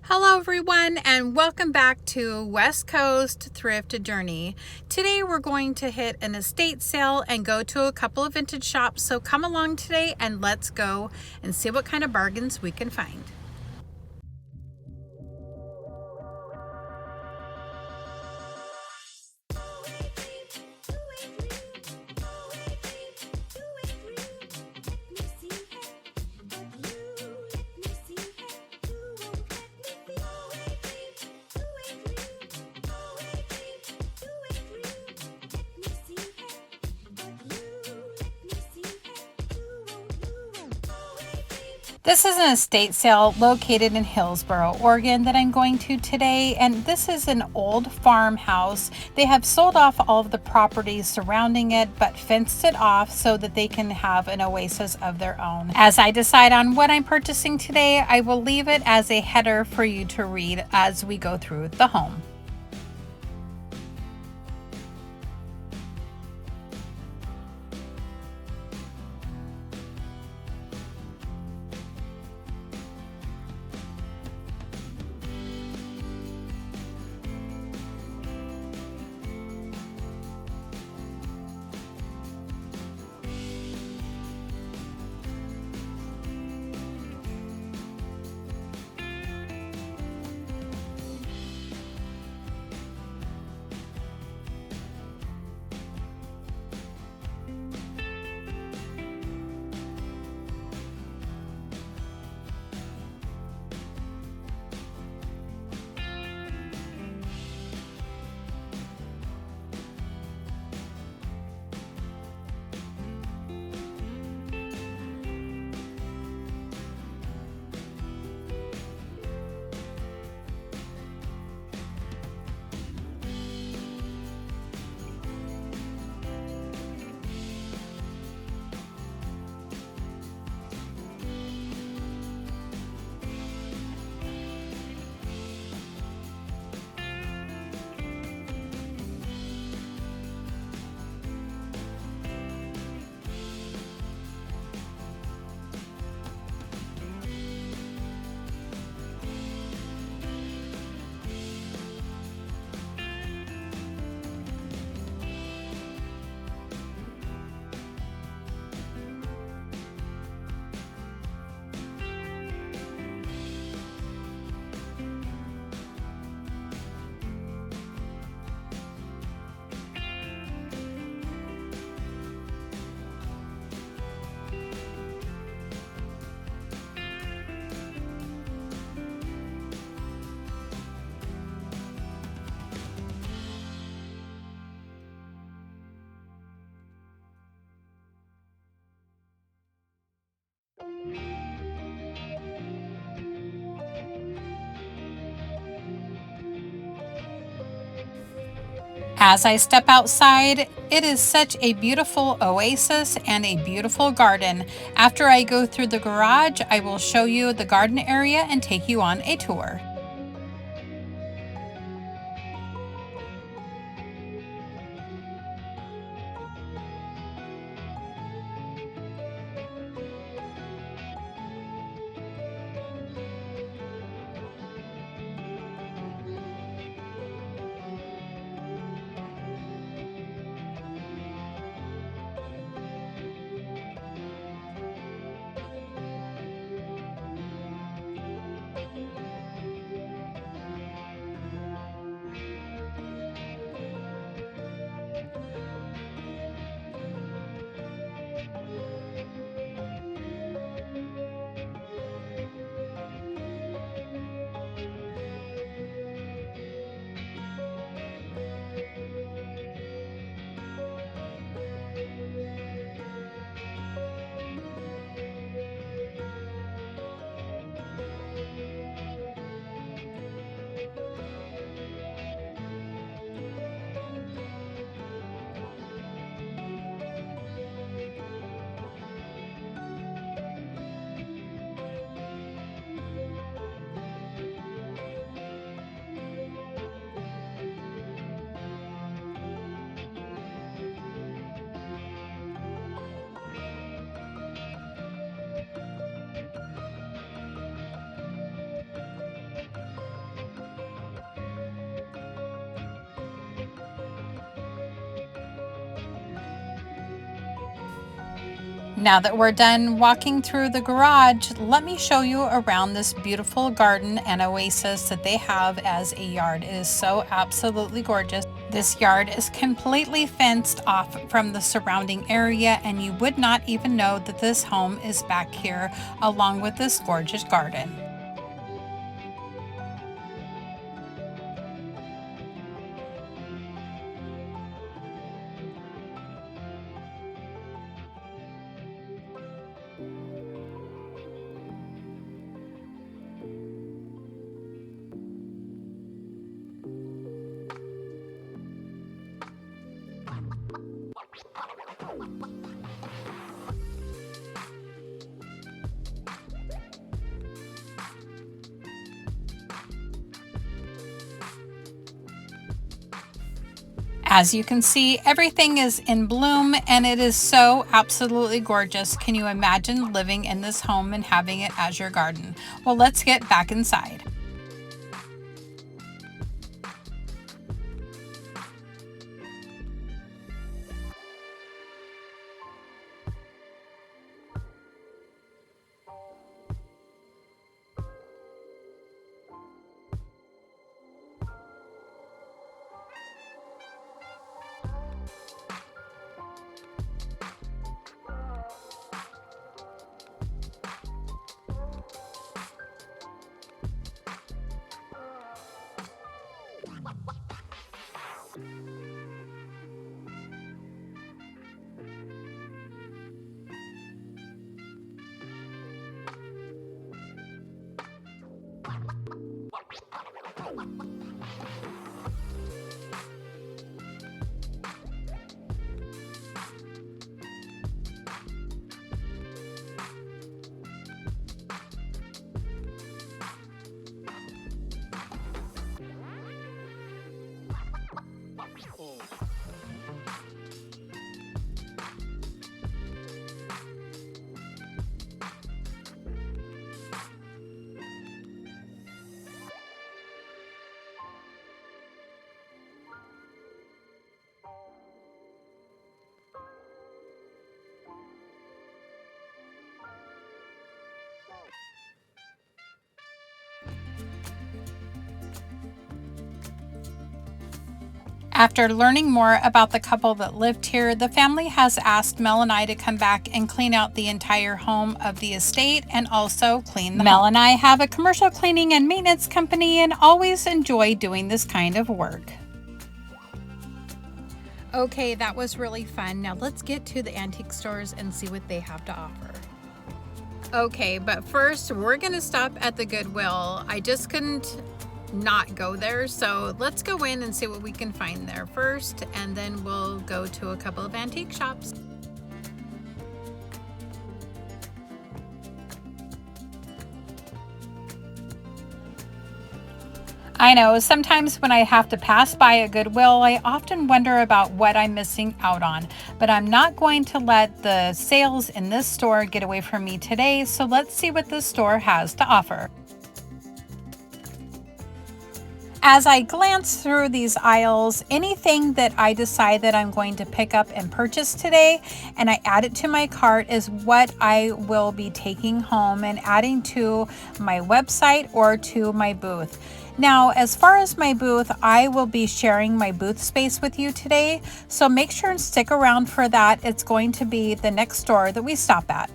Hello everyone and welcome back to West Coast Thrift Journey. Today we're going to hit an estate sale and go to a couple of vintage shops. So come along today and let's go and see what kind of bargains we can find. This is an estate sale located in Hillsboro, Oregon that I'm going to today, and this is an old farmhouse. They have sold off all of the properties surrounding it but fenced it off so that they can have an oasis of their own. As I decide on what I'm purchasing today, I will leave it as a header for you to read as we go through the home. As I step outside, it is such a beautiful oasis and a beautiful garden. After I go through the garage, I will show you the garden area and take you on a tour. Now that we're done walking through the garage, let me show you around this beautiful garden and oasis that they have as a yard. It is so absolutely gorgeous. This yard is completely fenced off from the surrounding area, and you would not even know that this home is back here along with this gorgeous garden. As you can see, everything is in bloom and it is so absolutely gorgeous. Can you imagine living in this home and having it as your garden? Well, let's get back inside. After learning more about the couple that lived here, the family has asked Mel and I to come back and clean out the entire home of the estate and also clean the Mel home. And I have a commercial cleaning and maintenance company and always enjoy doing this kind of work. Okay, that was really fun. Now let's get to the antique stores and see what they have to offer. Okay, but first we're gonna stop at the Goodwill. I just couldn't not go there, so let's go in and see what we can find there first, and then we'll go to a couple of antique shops. I know, sometimes when I have to pass by a Goodwill, I often wonder about what I'm missing out on, but I'm not going to let the sales in this store get away from me today, so let's see what this store has to offer. As I glance through these aisles, anything that I decide that I'm going to pick up and purchase today and I add it to my cart is what I will be taking home and adding to my website or to my booth. Now, as far as my booth, I will be sharing my booth space with you today, so make sure and stick around for that. It's going to be the next store that we stop at.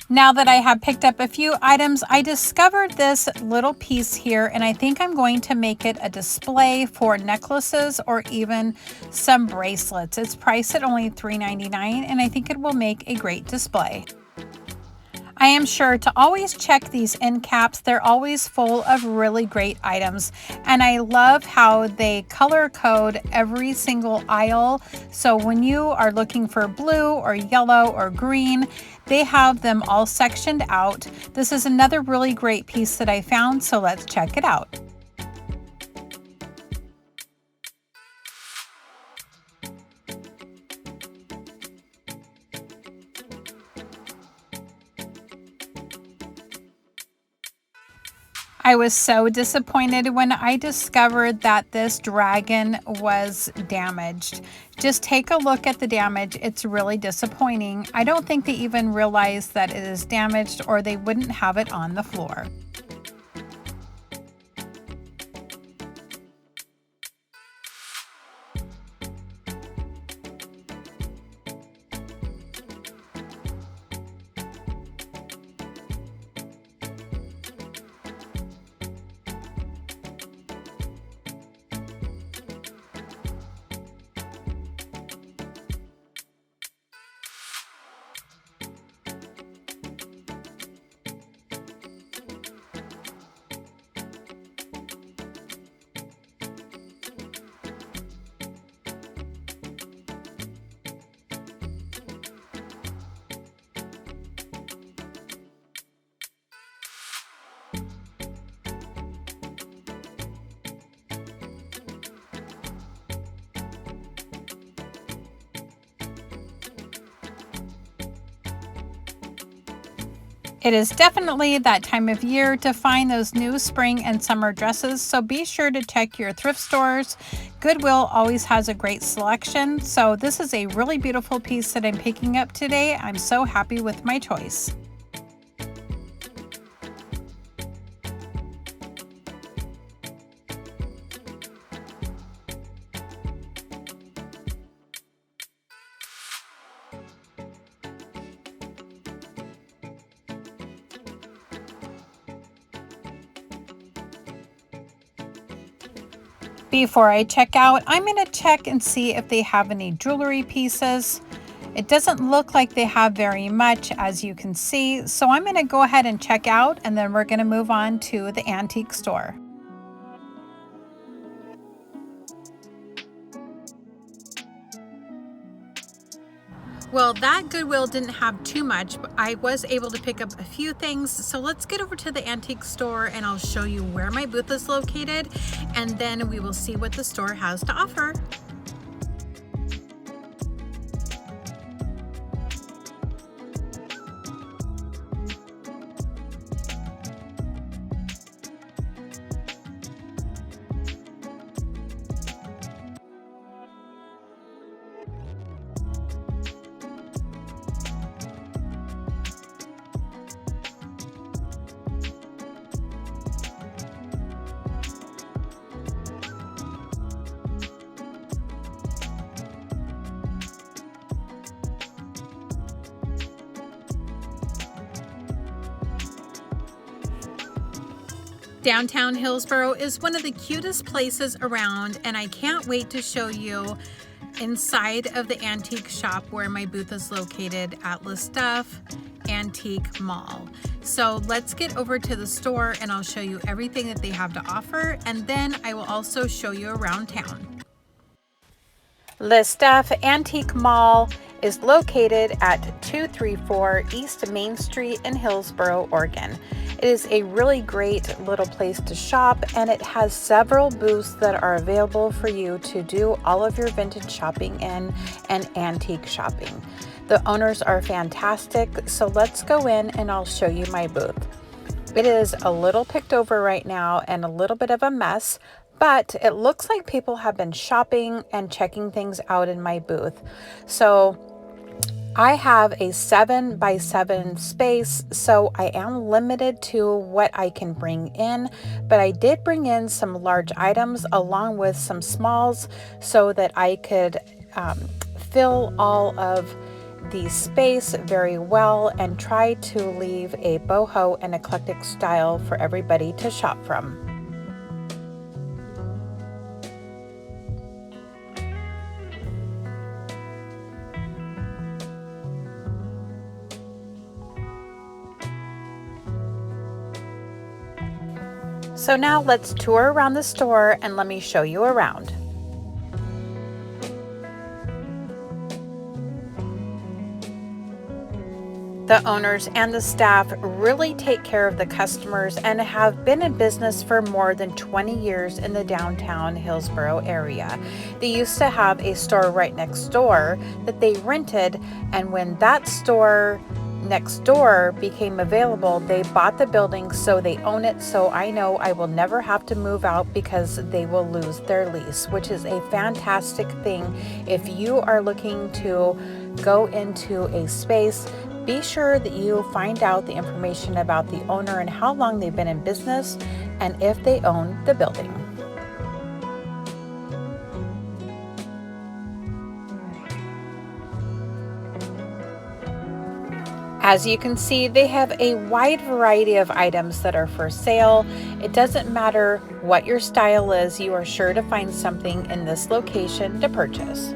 Now that I have picked up a few items, I discovered this little piece here, and I think I'm going to make it a display for necklaces or even some bracelets. It's priced at only $3.99, and I think it will make a great display. I am sure to always check these end caps. They're always full of really great items, and I love how they color code every single aisle. So when you are looking for blue or yellow or green, they have them all sectioned out. This is another really great piece that I found, so let's check it out. I was so disappointed when I discovered that this dragon was damaged. Just take a look at the damage. It's really disappointing. I don't think they even realize that it is damaged, or they wouldn't have it on the floor. It is definitely that time of year to find those new spring and summer dresses, so be sure to check your thrift stores. Goodwill always has a great selection, so this is a really beautiful piece that I'm picking up today. I'm so happy with my choice. Before I check out, I'm going to check and see if they have any jewelry pieces. It doesn't look like they have very much, as you can see, so I'm going to go ahead and check out, and then we're going to move on to the antique store. Well, that Goodwill didn't have too much, but I was able to pick up a few things. So let's get over to the antique store and I'll show you where my booth is located, and then we will see what the store has to offer. Downtown Hillsboro is one of the cutest places around, and I can't wait to show you inside of the antique shop where my booth is located at Le Stuff Antique Mall. So let's get over to the store and I'll show you everything that they have to offer, and then I will also show you around town. Le Stuff Antique Mall is located at 234 East Main Street in Hillsboro, Oregon. It is a really great little place to shop, and it has several booths that are available for you to do all of your vintage shopping in and antique shopping. The owners are fantastic, so let's go in and I'll show you my booth. It is a little picked over right now and a little bit of a mess, but it looks like people have been shopping and checking things out in my booth. So I have a 7x7 space, so I am limited to what I can bring in, but I did bring in some large items along with some smalls so that I could fill all of the space very well and try to leave a boho and eclectic style for everybody to shop from. So now let's tour around the store and let me show you around. The owners and the staff really take care of the customers and have been in business for more than 20 years in the downtown Hillsborough area. They used to have a store right next door that they rented, and when that store next door became available, they bought the building, so they own it. So I know I will never have to move out because they will lose their lease, which is a fantastic thing. If you are looking to go into a space, be sure that you find out the information about the owner and how long they've been in business and if they own the building. As you can see, they have a wide variety of items that are for sale. It doesn't matter what your style is, you are sure to find something in this location to purchase.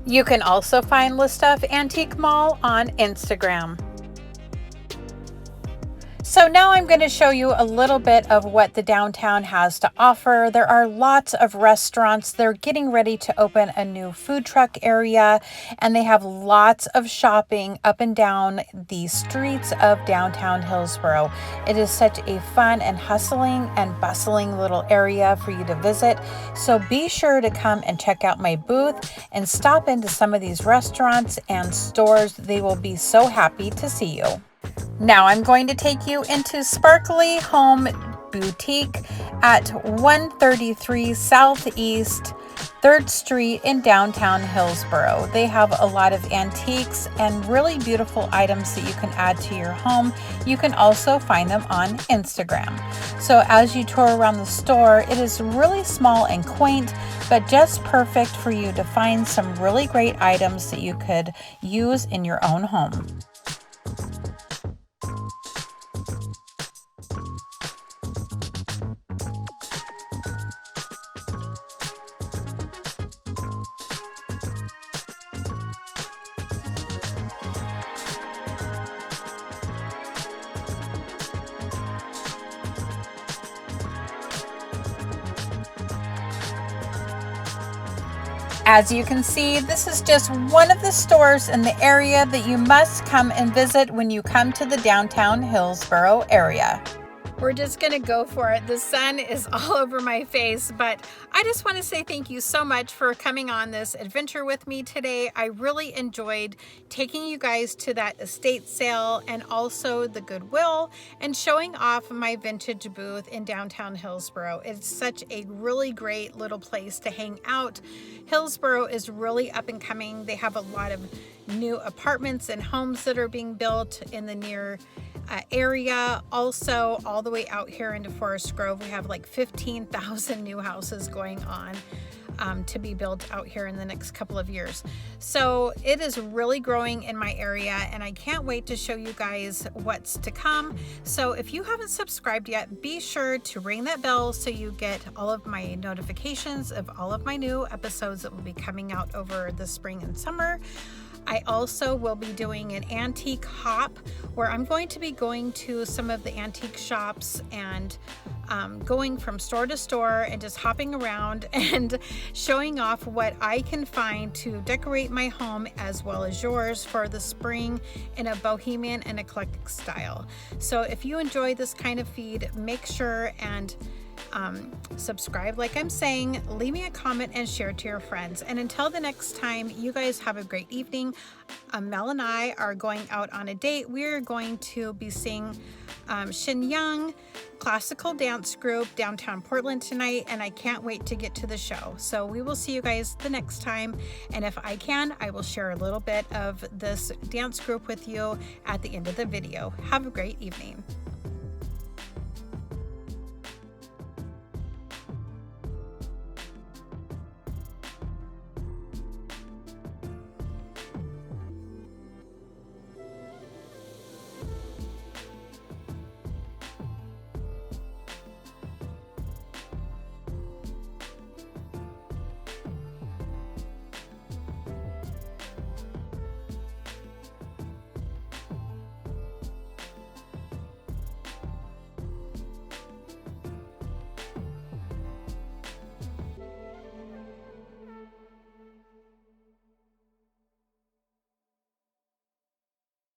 You can also find Listuff Antique Mall on Instagram. So now I'm going to show you a little bit of what the downtown has to offer. There are lots of restaurants. They're getting ready to open a new food truck area, and they have lots of shopping up and down the streets of downtown Hillsboro. It is such a fun and hustling and bustling little area for you to visit. So be sure to come and check out my booth and stop into some of these restaurants and stores. They will be so happy to see you. Now I'm going to take you into Sparkly Home Boutique at 133 Southeast 3rd Street in downtown Hillsboro. They have a lot of antiques and really beautiful items that you can add to your home. You can also find them on Instagram. So as you tour around the store, it is really small and quaint, but just perfect for you to find some really great items that you could use in your own home. As you can see, this is just one of the stores in the area that you must come and visit when you come to the downtown Hillsboro area. We're just gonna go for it. The sun is all over my face, but I just want to say thank you so much for coming on this adventure with me today. I really enjoyed taking you guys to that estate sale and also the Goodwill and showing off my vintage booth in downtown Hillsboro. It's such a really great little place to hang out. Hillsboro is really up and coming. They have a lot of new apartments and homes that are being built in the near area. Also, all the way out here into Forest Grove, we have like 15,000 new houses going on to be built out here in the next couple of years. So it is really growing in my area, and I can't wait to show you guys what's to come. So if you haven't subscribed yet, be sure to ring that bell so you get all of my notifications of all of my new episodes that will be coming out over the spring and summer. I also will be doing an antique hop where I'm going to be going to some of the antique shops and going from store to store and just hopping around and showing off what I can find to decorate my home as well as yours for the spring in a bohemian and eclectic style. So if you enjoy this kind of feed, make sure and subscribe like I'm saying, leave me a comment and share to your friends. And until the next time, you guys have a great evening. Mel and I are going out on a date. We're going to be seeing Shin Young classical dance group downtown Portland tonight, and I can't wait to get to the show. So we will see you guys the next time, and if I can, I will share a little bit of this dance group with you at the end of the video. Have a great evening.